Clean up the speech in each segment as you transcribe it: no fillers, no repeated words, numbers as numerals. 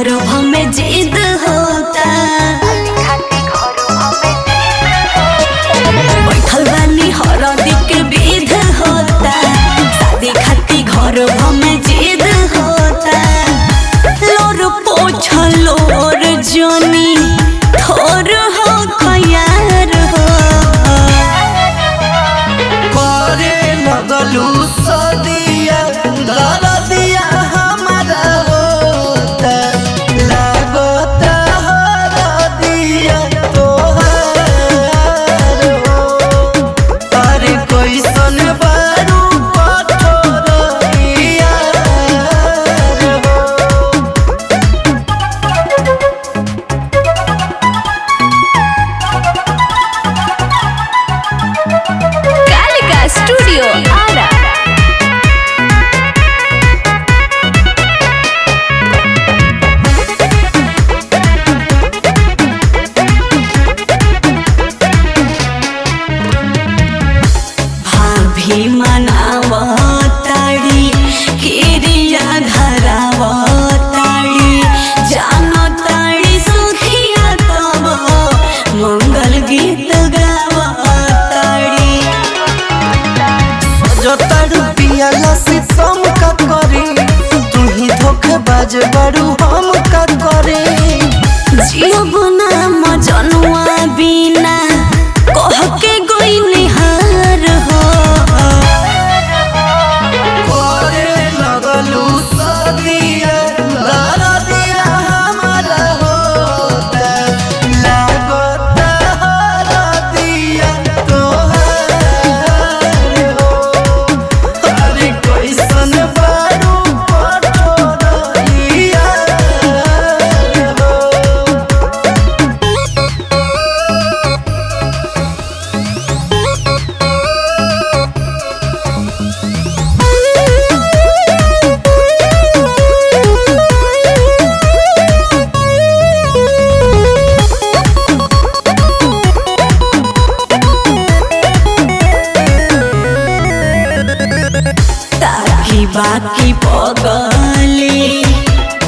घर में जिद होता, बैठल बानी हरदी के विध होता, शादी खाती घर में जिद होता। लोर पोछलो और जोनी थोर हो खयार हो करे लगलू सदिया दरदिया हमारा होता, लागता हरदिया तोहार हो। अरे कैसन बारू कठोरिया हो। कालिका स्टूडियो आरा। भाभी मनावताड़ी किरिया धरावताड़ी, जानताड़ी सुखिया तब मंगल गीत गावताड़ी। सजतारू पियाला शीशम का करे, तू ही धोखेबाज बारू हम का करे। जीवना मजनुआ बिना कह के गोई निहार हो करे लगलू सदिया दरदिया हमारा होता, लागता हरदिया तोहार हो। अरे कैसन बारू कठोरिया हो। ताकि बाकी पगली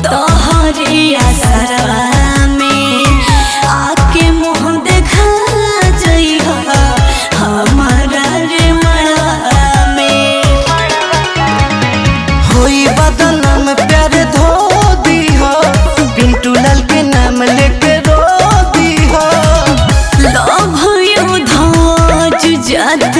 तोहरे असरवा में आके मुँह देखा जइहा हमारा रे मड़वा में। होई बदनाम प्यार धो दीहा, पिंटू लाल के नाम लेके रो दीहा। लव यू धोज जात